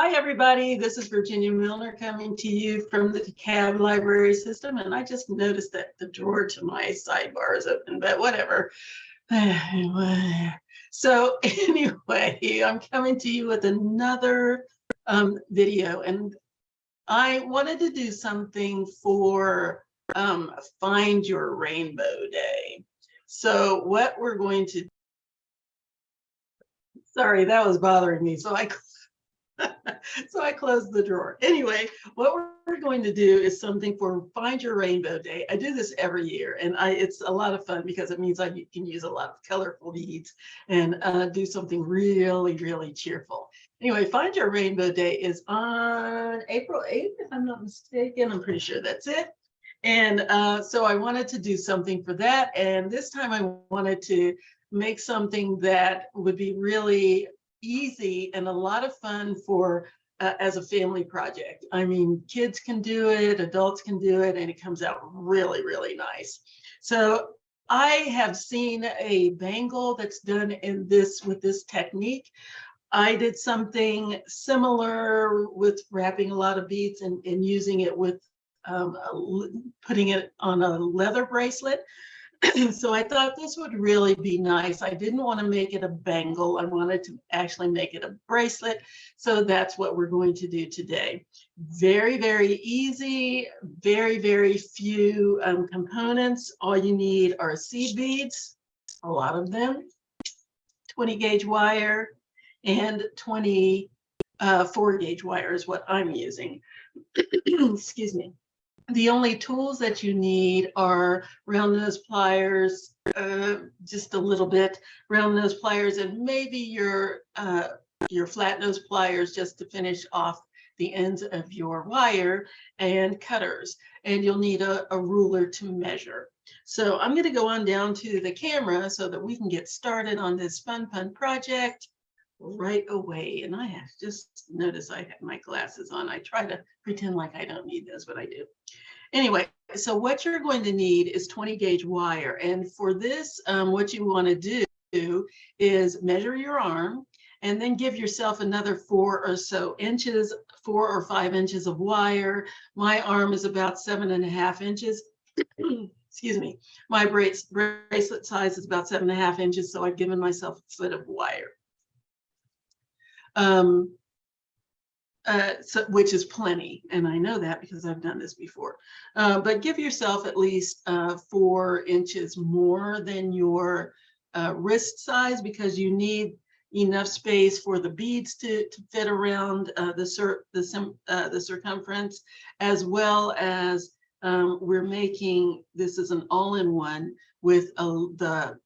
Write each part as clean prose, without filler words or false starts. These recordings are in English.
Hi, everybody. This is Virginia Milner coming to you from the DeKalb Library System. And I just noticed that the drawer to my sidebar is open, but whatever. So anyway, I'm coming to you with another video. And I wanted to do something for Find Your Rainbow Day. So what we're going to, sorry, that was bothering me. So I closed the drawer. Anyway, what we're going to do is something for Find Your Rainbow Day. I do this every year, and it's a lot of fun because it means I can use a lot of colorful beads and do something really, really cheerful. Anyway, Find Your Rainbow Day is on April 8th, if I'm not mistaken. I'm pretty sure that's it. And so I wanted to do something for that. And this time I wanted to make something that would be really easy and a lot of fun for as a family project. I mean, kids can do it, adults can do it, and it comes out really, really nice. So I have seen a bangle that's done in this with this technique. I did something similar with wrapping a lot of beads and using it with putting it on a leather bracelet. So I thought this would really be nice. I didn't want to make it a bangle. I wanted to actually make it a bracelet. So that's what we're going to do today. Very, very easy, very, very few components. All you need are seed beads, a lot of them, 20 gauge wire, and 24 gauge wire is what I'm using. Excuse me. The only tools that you need are round nose pliers, just a little bit, round nose pliers, and maybe your flat nose pliers just to finish off the ends of your wire, and cutters. And you'll need a ruler to measure. So I'm going to go on down to the camera so that we can get started on this fun project right away. And I have just noticed I have my glasses on. I try to pretend like I don't need those, but I do. Anyway, so what you're going to need is 20 gauge wire. And for this, what you want to do is measure your arm and then give yourself another 4 or 5 inches of wire. My arm is about 7.5 inches. Excuse me. My bracelet size is about 7.5 inches. So I've given myself a foot of wire. Which is plenty, and I know that because I've done this before. But give yourself at least 4 inches more than your wrist size, because you need enough space for the beads to fit around the circumference, as well as we're making this is an all-in-one with the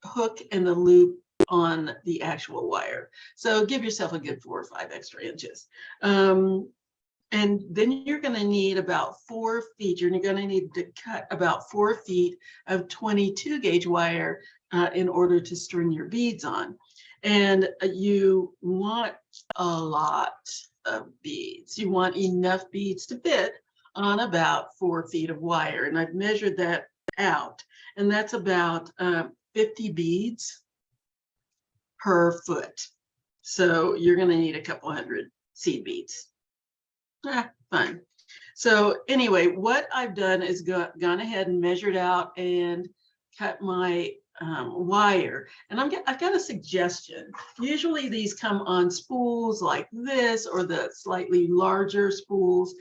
hook and the loop on the actual wire. So give yourself a good 4 or 5 extra inches. And then you're going to need about 4 feet. You're going to need to cut about 4 feet of 22 gauge wire in order to string your beads on. And you want a lot of beads. You want enough beads to fit on about 4 feet of wire. And I've measured that out. And that's about 50 beads per foot. So you're going to need a couple hundred seed beads. Fun. So anyway, what I've done is gone ahead and measured out and cut my wire. And I've got a suggestion. Usually these come on spools like this, or the slightly larger spools.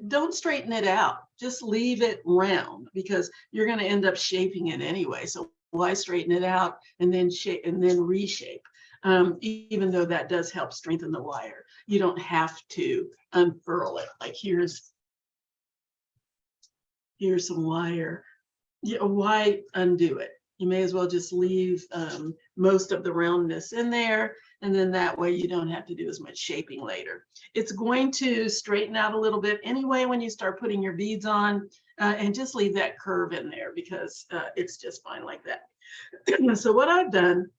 Don't straighten it out. Just leave it round, because you're going to end up shaping it anyway. So why straighten it out and then shape and then reshape? Even though that does help strengthen the wire, you don't have to unfurl it. Like here's some wire. Why undo it? You may as well just leave most of the roundness in there, and then that way you don't have to do as much shaping later. It's going to straighten out a little bit anyway when you start putting your beads on, and just leave that curve in there, because it's just fine like that. So what I've done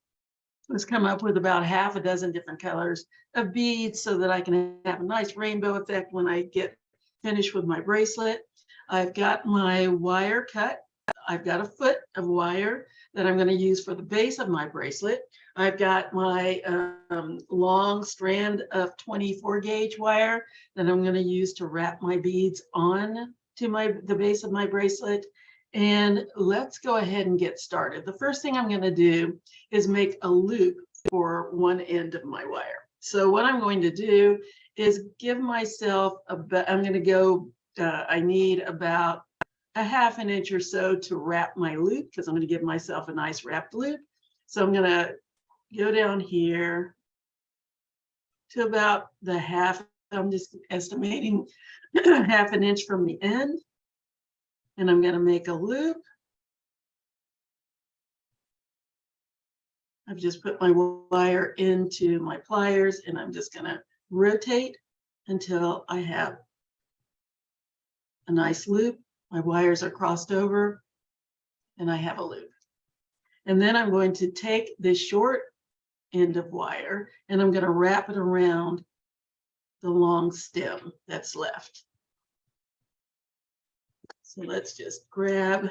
is come up with about 6 different colors of beads so that I can have a nice rainbow effect when I get finished with my bracelet. I've got my wire cut. I've got a foot of wire that I'm going to use for the base of my bracelet. I've got my long strand of 24 gauge wire that I'm going to use to wrap my beads on to the base of my bracelet. And let's go ahead and get started. The first thing I'm going to do is make a loop for one end of my wire. So what I'm going to do is give myself I'm going to go, I need about a ½ inch or so to wrap my loop, because I'm going to give myself a nice wrapped loop. So I'm going to go down here to about the half, I'm just estimating ½ an inch from the end. And I'm going to make a loop. I've just put my wire into my pliers, and I'm just going to rotate until I have a nice loop. My wires are crossed over and I have a loop. And then I'm going to take this short end of wire and I'm going to wrap it around the long stem that's left. So let's just grab.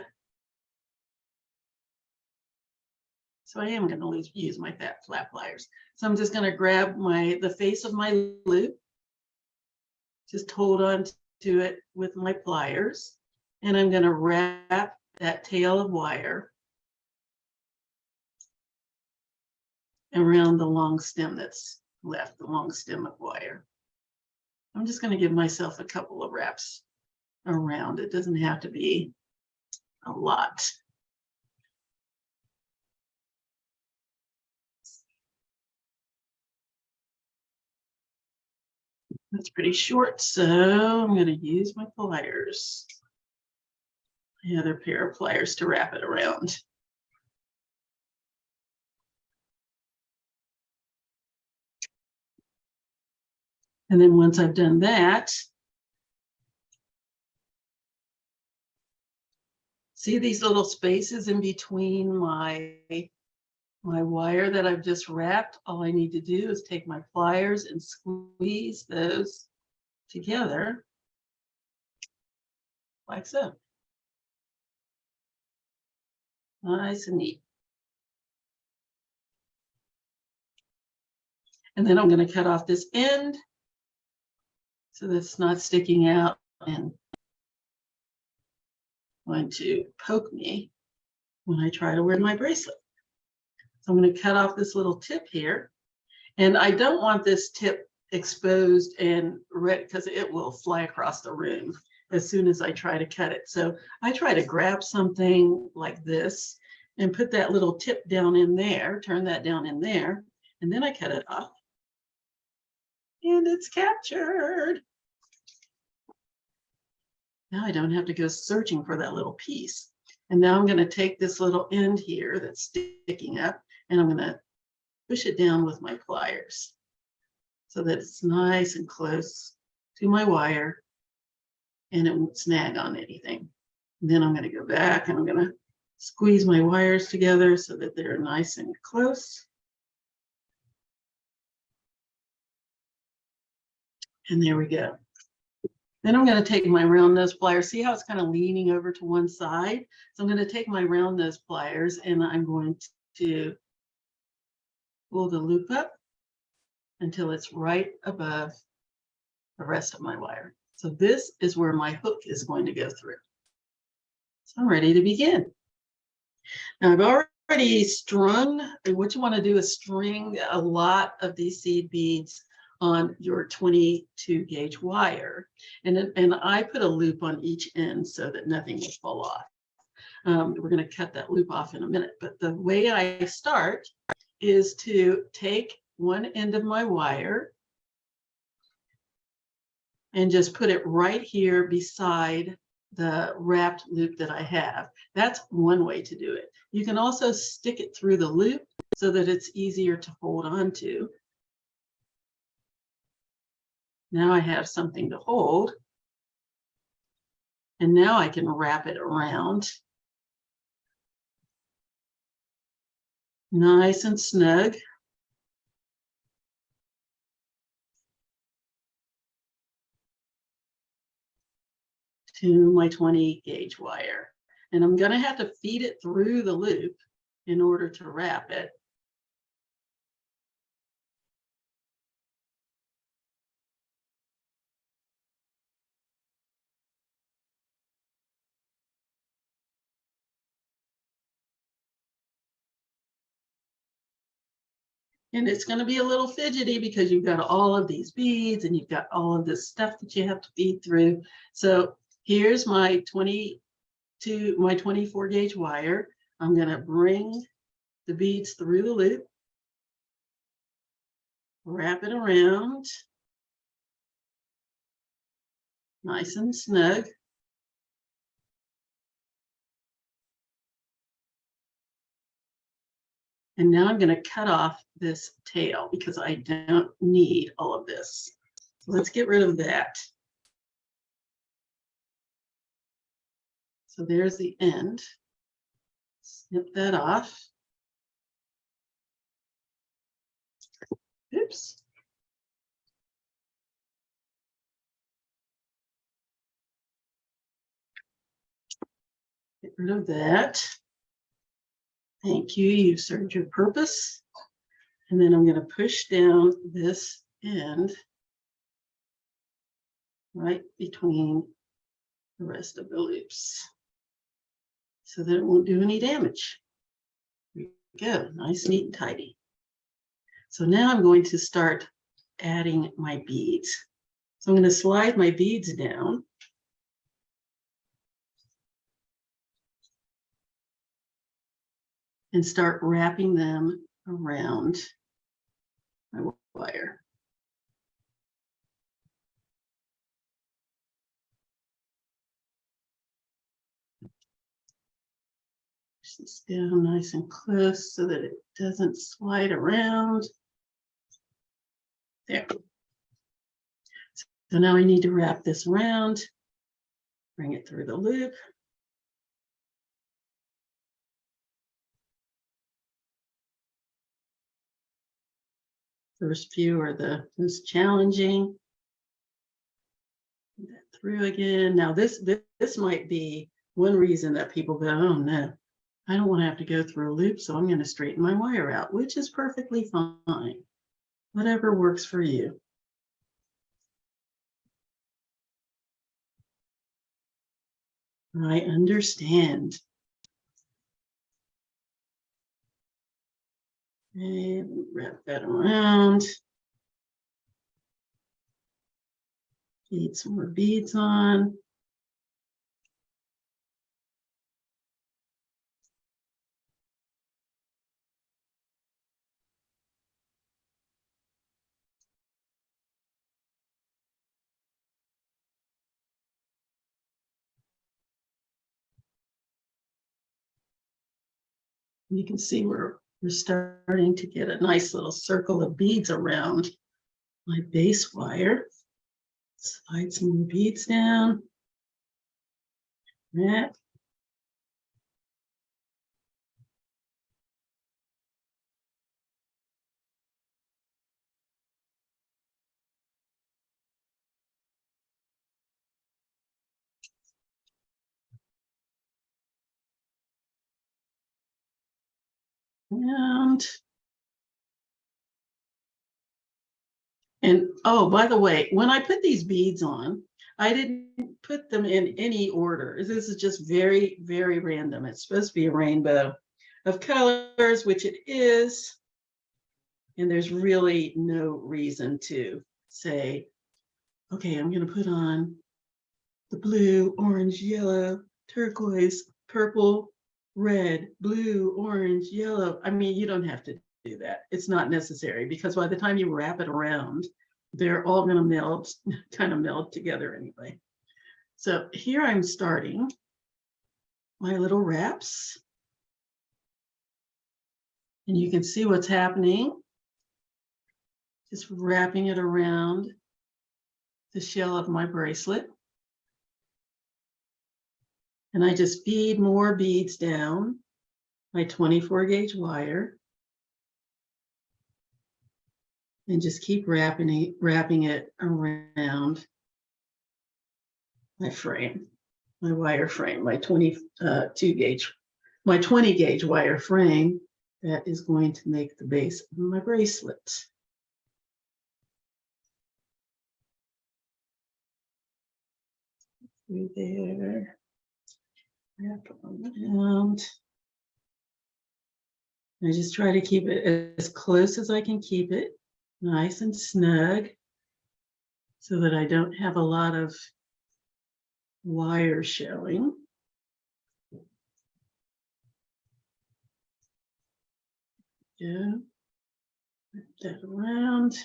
So I am going to use my flat pliers. So I'm just going to grab the face of my loop, just hold on to it with my pliers, and I'm going to wrap that tail of wire around the long stem that's left, the long stem of wire. I'm just going to give myself a couple of wraps around. It doesn't have to be a lot. That's pretty short, so I'm going to use my pliers, the other pair of pliers, to wrap it around. And then once I've done that, see these little spaces in between my wire that I've just wrapped? All I need to do is take my pliers and squeeze those together like so. Nice and neat. And then I'm going to cut off this end so that it's not sticking out and going to poke me when I try to wear my bracelet. So I'm going to cut off this little tip here. And I don't want this tip exposed and red, because it will fly across the room as soon as I try to cut it. So I try to grab something like this and put that little tip down in there, turn that down in there, and then I cut it off. And it's captured. Now I don't have to go searching for that little piece. And now I'm going to take this little end here that's sticking up, and I'm going to push it down with my pliers so that it's nice and close to my wire and it won't snag on anything. And then I'm going to go back and I'm going to squeeze my wires together so that they're nice and close. And there we go. Then I'm going to take my round nose pliers. See how it's kind of leaning over to one side? So I'm going to take my round nose pliers and I'm going to pull the loop up until it's right above the rest of my wire. So this is where my hook is going to go through. So I'm ready to begin. Now I've already strung. What you want to do is string a lot of these seed beads on your 22 gauge wire. And I put a loop on each end so that nothing will fall off. We're going to cut that loop off in a minute, but the way I start is to take one end of my wire and just put it right here beside the wrapped loop that I have. That's one way to do it. You can also stick it through the loop so that it's easier to hold on to. Now I have something to hold. And now I can wrap it around. Nice and snug. To my 20 gauge wire. And I'm going to have to feed it through the loop in order to wrap it. And it's going to be a little fidgety because you've got all of these beads and you've got all of this stuff that you have to feed through. So here's my 24 gauge wire. I'm going to bring the beads through the loop, wrap it around nice and snug. And now I'm going to cut off this tail because I don't need all of this. So let's get rid of that. So there's the end. Snip that off. Oops. Get rid of that. Thank you. You served your purpose. And then I'm going to push down this end right between the rest of the loops so that it won't do any damage. There we go. Nice, neat, and tidy. So now I'm going to start adding my beads. So I'm going to slide my beads down. And start wrapping them around my wire. Push this down nice and close so that it doesn't slide around. There. So now I need to wrap this around, bring it through the loop. First few are the most challenging. Put that through again. Now this might be one reason that people go, oh no, I don't want to have to go through a loop, so I'm going to straighten my wire out, which is perfectly fine. Whatever works for you. I understand. And wrap that around. Feed some more beads on. You can see we're starting to get a nice little circle of beads around my base wire. Slide some more beads down. Wrap. And oh, by the way, when I put these beads on, I didn't put them in any order. This is just very, very random. It's supposed to be a rainbow of colors, which it is. And there's really no reason to say, okay, I'm going to put on the blue, orange, yellow, turquoise, purple, red, blue, orange, yellow. I mean, you don't have to do that. It's not necessary because by the time you wrap it around, they're all going to melt, kind of melt together anyway. So here I'm starting my little wraps. And you can see what's happening. Just wrapping it around the shell of my bracelet. And I just feed more beads down my 24 gauge wire. And just keep wrapping it around my frame, my wire frame, my 20 gauge wire frame that is going to make the base of my bracelet. Through there, wrap around. I just try to keep it as close as I can keep it, nice and snug, so that I don't have a lot of wire showing. Yeah, wrap that around.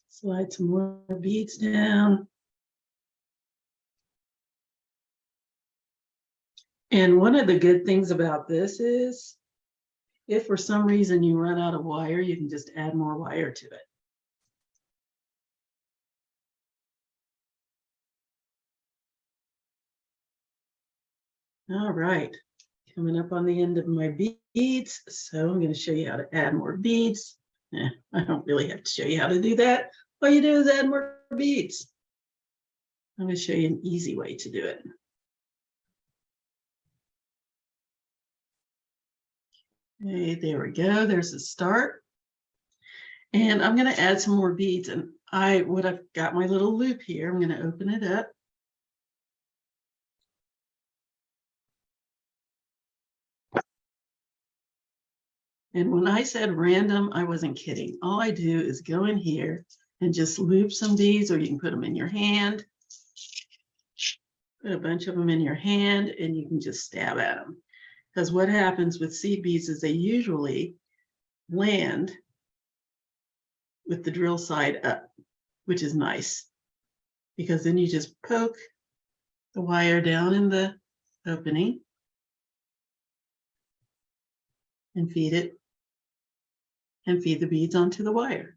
Slide some more beads down. And one of the good things about this is, if for some reason you run out of wire, you can just add more wire to it. All right, coming up on the end of my beads, so I'm going to show you how to add more beads. I don't really have to show you how to do that. All you do is add more beads. I'm going to show you an easy way to do it. Okay, there we go. There's the start. And I'm going to add some more beads. And I've got my little loop here. I'm going to open it up. And when I said random, I wasn't kidding. All I do is go in here and just loop some beads, or you can put them in your hand. Put a bunch of them in your hand and you can just stab at them. Because what happens with seed beads is they usually land with the drill side up, which is nice. Because then you just poke the wire down in the opening and feed it, and feed the beads onto the wire.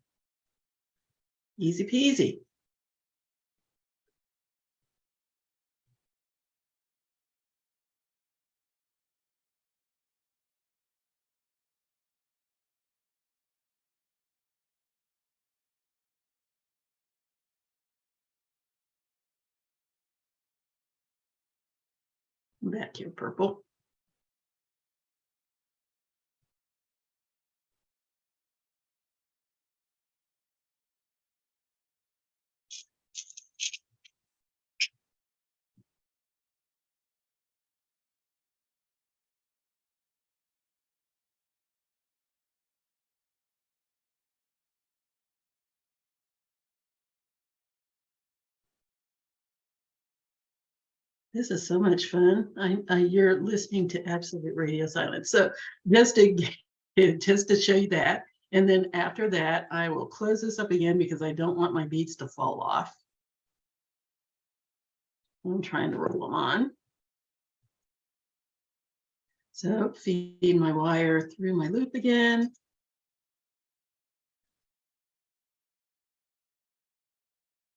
Easy peasy. Back here, purple. This is so much fun. You're listening to Absolute Radio Silence. So just to show you that, and then after that, I will close this up again because I don't want my beads to fall off. I'm trying to roll them on. So feed my wire through my loop again.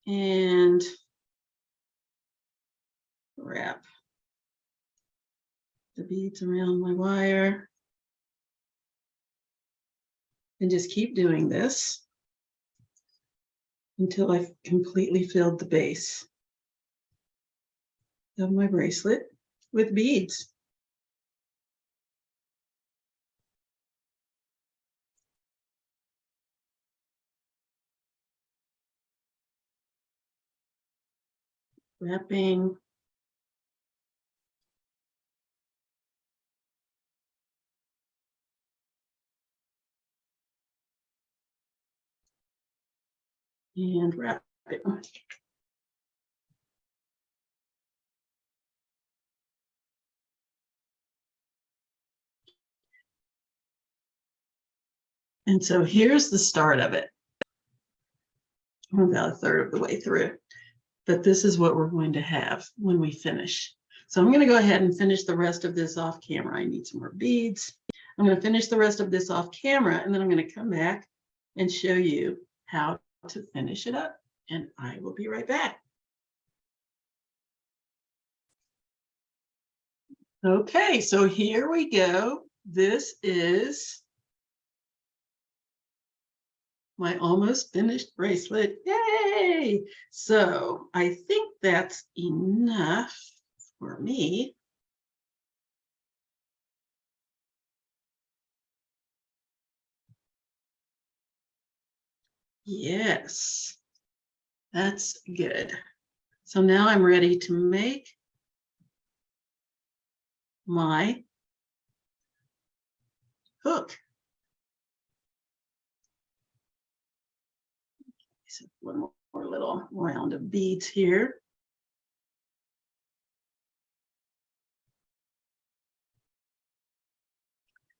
And wrap the beads around my wire. And just keep doing this until I've completely filled the base of my bracelet with beads. Wrapping. And wrapping. And so here's the start of it. I'm about a third of the way through, but this is what we're going to have when we finish. So I'm going to go ahead and finish the rest of this off camera. I need some more beads. I'm going to finish the rest of this off camera, and then I'm going to come back and show you how to finish it up. And I will be right back. Okay, so here we go. This is my almost finished bracelet. Yay! So I think that's enough for me. Yes, that's good. So now I'm ready to make my hook. So one more little round of beads here.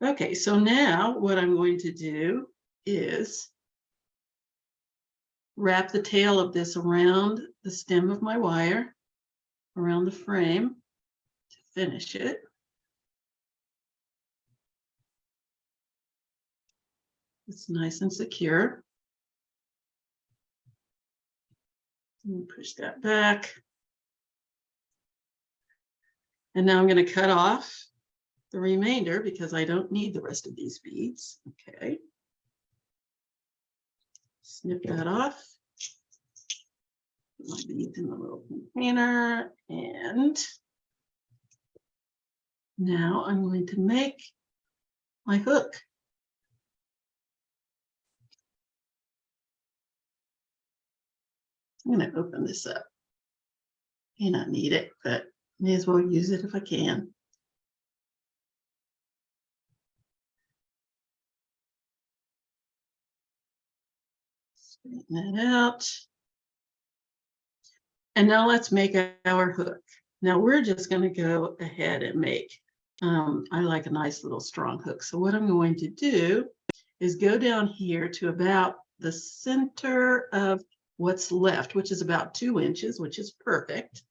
Okay, so now what I'm going to do is wrap the tail of this around the stem of my wire, around the frame to finish it. It's nice and secure. Push that back. And now I'm going to cut off the remainder because I don't need the rest of these beads. Okay. Snip that off. Put my beads in the little container. And now I'm going to make my hook. I'm going to open this up. May not need it, but may as well use it if I can. Straighten that out. And now let's make our hook. Now we're just going to go ahead and make, I like a nice little strong hook. So what I'm going to do is go down here to about the center of what's left, which is about 2 inches, which is perfect.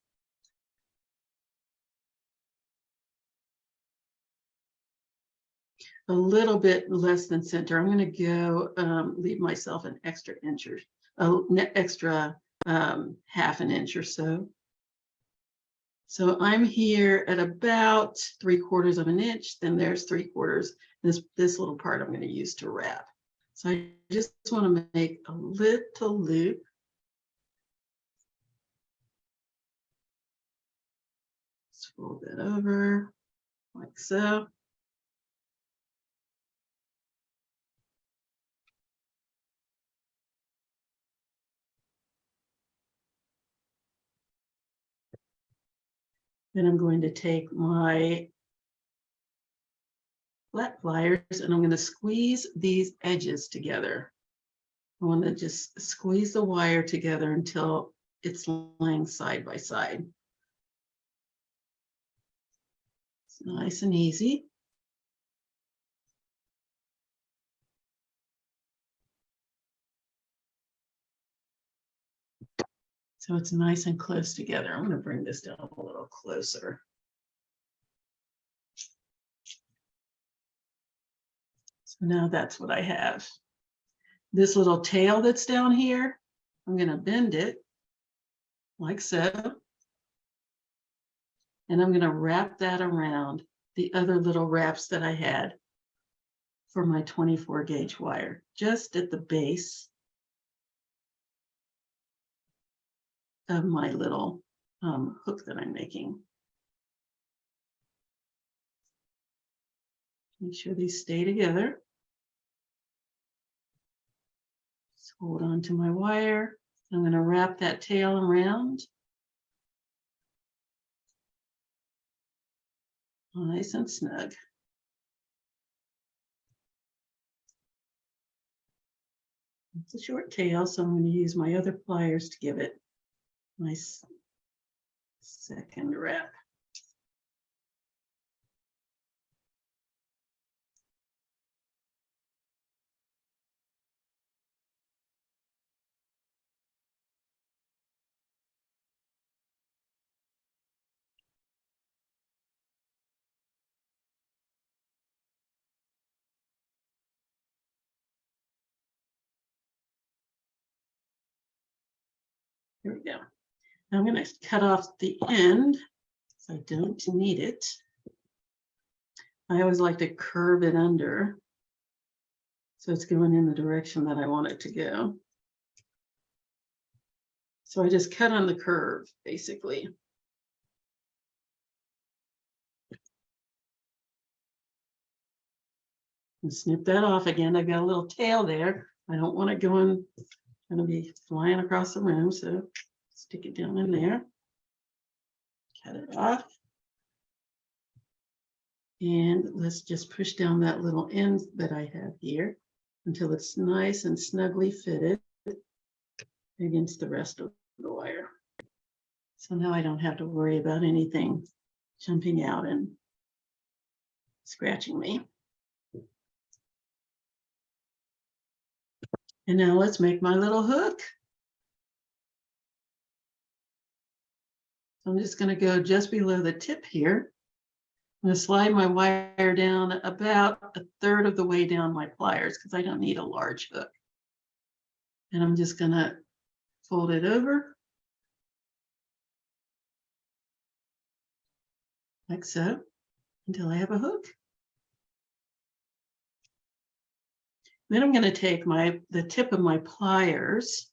A little bit less than center. I'm going to go leave myself an extra inch or extra half an inch or so. So I'm here at about 3/4 of an inch. Then there's 3/4. This little part I'm going to use to wrap. So I just want to make a little loop. Let's fold that over like so. Then I'm going to take my flat pliers and I'm going to squeeze these edges together. I want to just squeeze the wire together until it's lying side by side. It's nice and easy. So it's nice and close together. I'm going to bring this down a little closer. So now that's what I have. This little tail that's down here, I'm going to bend it like so. And I'm going to wrap that around the other little wraps that I had for my 24 gauge wire, just at the base of my little hook that I'm making. Make sure these stay together. Just hold on to my wire. I'm going to wrap that tail around. Nice and snug. It's a short tail, so I'm going to use my other pliers to give it a nice second wrap. Here we go. Now I'm going to cut off the end, so I don't need it. I always like to curve it under, so it's going in the direction that I want it to go. So I just cut on the curve, basically. And snip that off again. I've got a little tail there. I don't want it going to be flying across the room, so stick it down in there. Cut it off. And let's just push down that little end that I have here until it's nice and snugly fitted against the rest of the wire. So now I don't have to worry about anything jumping out and scratching me. And now let's make my little hook. So I'm just going to go just below the tip here. I'm going to slide my wire down about a third of the way down my pliers because I don't need a large hook. And I'm just going to fold it over like so until I have a hook. Then I'm going to take the tip of my pliers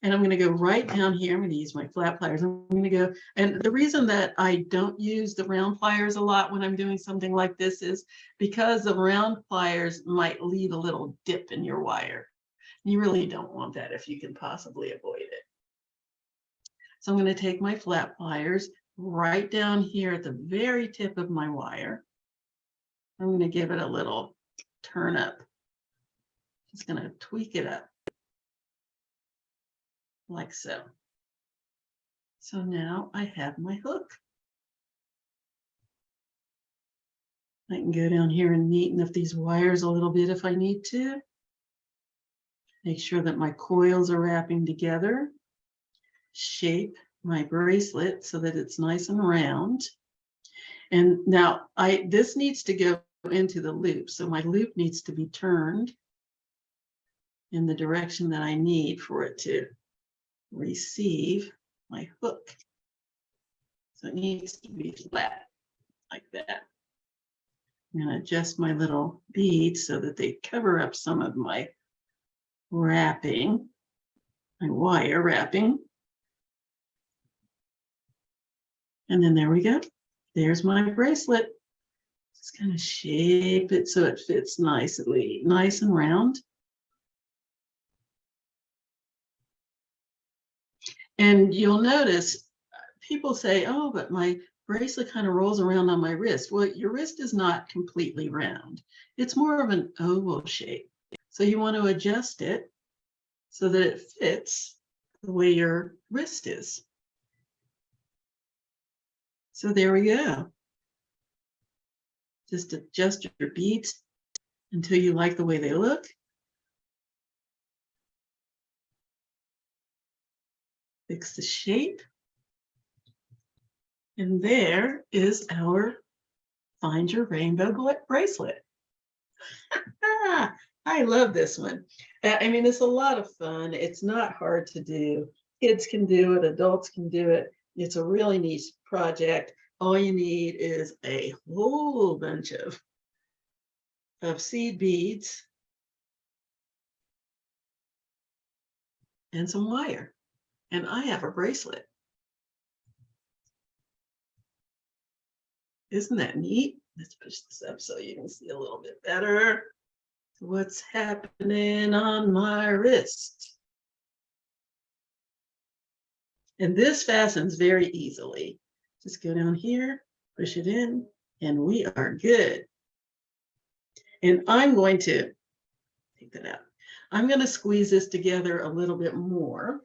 and I'm going to go right down here. I'm going to use my flat pliers. I'm going to go, and the reason that I don't use the round pliers a lot when I'm doing something like this is because the round pliers might leave a little dip in your wire. You really don't want that if you can possibly avoid it. So I'm going to take my flat pliers right down here at the very tip of my wire. I'm going to give it a little turn up. Just going to tweak it up like so. So now I have my hook. I can go down here and neaten up these wires a little bit if I need to. Make sure that my coils are wrapping together. Shape my bracelet so that it's nice and round. And now this needs to go into the loop. So my loop needs to be turned in the direction that I need for it to receive my hook. So it needs to be flat like that. I'm going to adjust my little beads so that they cover up some of my wrapping, my wire wrapping. And then there we go. There's my bracelet. Just kind of shape it so it fits nicely, nice and round. And you'll notice people say, oh, but my bracelet kind of rolls around on my wrist. Well, your wrist is not completely round. It's more of an oval shape. So you want to adjust it so that it fits the way your wrist is. So there we go. Just adjust your beads until you like the way they look. Fix the shape. And there is our Find Your Rainbow bracelet. I love this one. I mean, it's a lot of fun. It's not hard to do. Kids can do it. Adults can do it. It's a really neat project. All you need is a whole bunch of seed beads and some wire. And I have a bracelet. Isn't that neat? Let's push this up so you can see a little bit better what's happening on my wrist. And this fastens very easily. Just go down here, push it in, and we are good. And I'm going to take that out. I'm going to squeeze this together a little bit more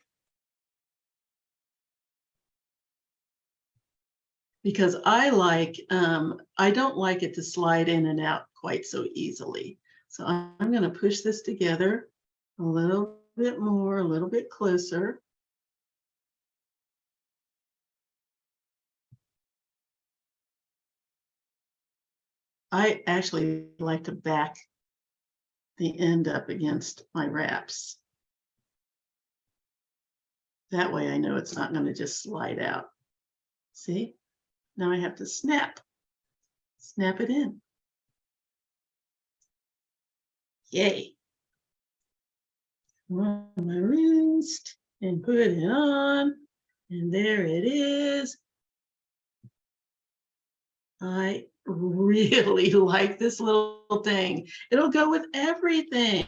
because I don't like it to slide in and out quite so easily. So I'm going to push this together a little bit more, a little bit closer. I actually like to back the end up against my wraps. That way I know it's not going to just slide out. See? Now I have to snap it in. Yay. On my wrist and put it on. And there it is. I really like this little thing. It'll go with everything.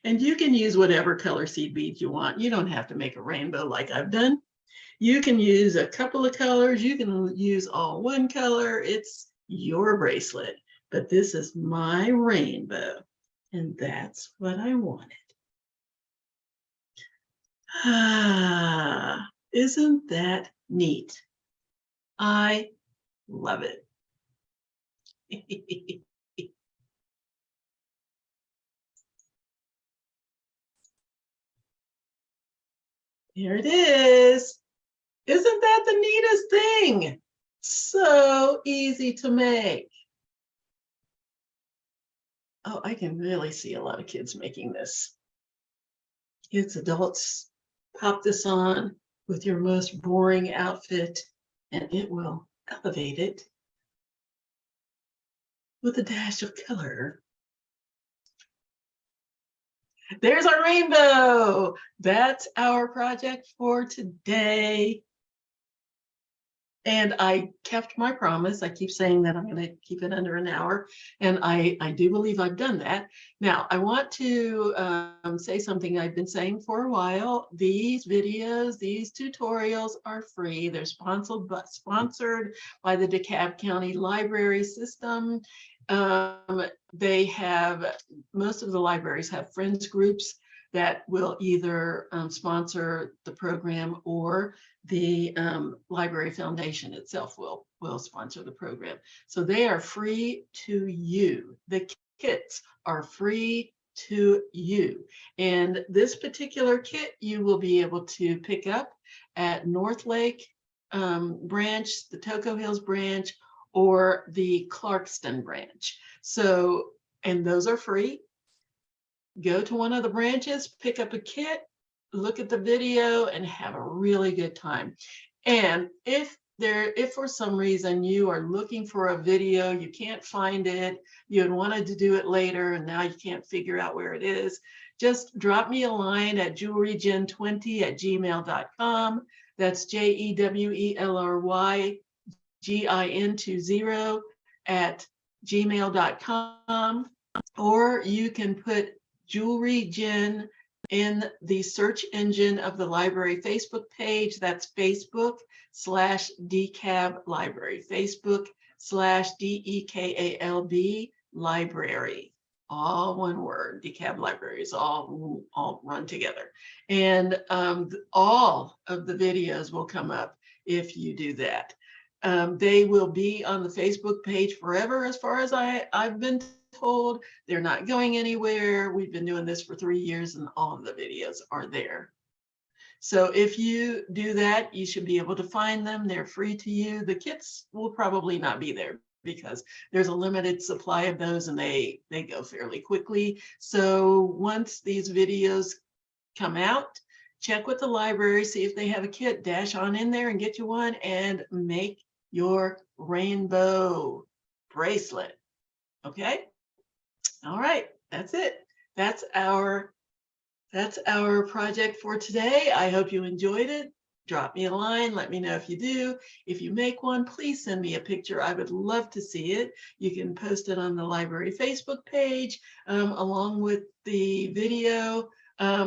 And you can use whatever color seed beads you want. You don't have to make a rainbow like I've done. You can use a couple of colors. You can use all one color. It's your bracelet, but this is my rainbow, and that's what I wanted. Ah, isn't that neat? I love it. Here it is. Isn't that the neatest thing? So easy to make. Oh, I can really see a lot of kids making this. Kids, adults, pop this on with your most boring outfit and it will elevate it with a dash of color. There's our rainbow. That's our project for today. And I kept my promise. I keep saying that I'm going to keep it under an hour, and I do believe I've done that. Now, I want to say something I've been saying for a while. These videos, these tutorials are free. They're sponsored by the DeKalb County Library System. They have, most of the libraries have friends groups that will either sponsor the program, or the Library Foundation itself will sponsor the program. So they are free to you. The kits are free to you. And this particular kit you will be able to pick up at Northlake branch, the Toco Hills branch, or the Clarkston branch. So, and those are free. Go to one of the branches, pick up a kit, look at the video, and have a really good time. And if for some reason you are looking for a video, you can't find it, you had wanted to do it later and now you can't figure out where it is, just drop me a line at jewelrygen20@gmail.com. That's JEWELRYGIN20@gmail.com. Or you can put Jewelry Gen in the search engine of the library Facebook page. That's Facebook/DeKalb Library. Facebook/DEKALB Library. All one word. DeKalb Library is all run together. And all of the videos will come up if you do that. They will be on the Facebook page forever, as far as I've been told. They're not going anywhere. We've been doing this for 3 years and all of the videos are there. So if you do that, you should be able to find them. They're free to you. The kits will probably not be there because there's a limited supply of those and they go fairly quickly. So once these videos come out, check with the library, see if they have a kit, dash on in there and get you one and make your rainbow bracelet. Okay? All right, that's it. That's our project for today. I hope you enjoyed it. Drop me a line, let me know if you do. If you make one, please send me a picture. I would love to see it. You can post it on the library Facebook page along with the video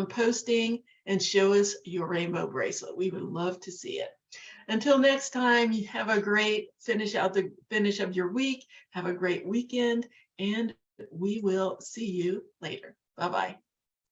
posting, and show us your rainbow bracelet. We would love to see it. Until next time, you have a great finish of your week. Have a great weekend, and we will see you later. Bye-bye.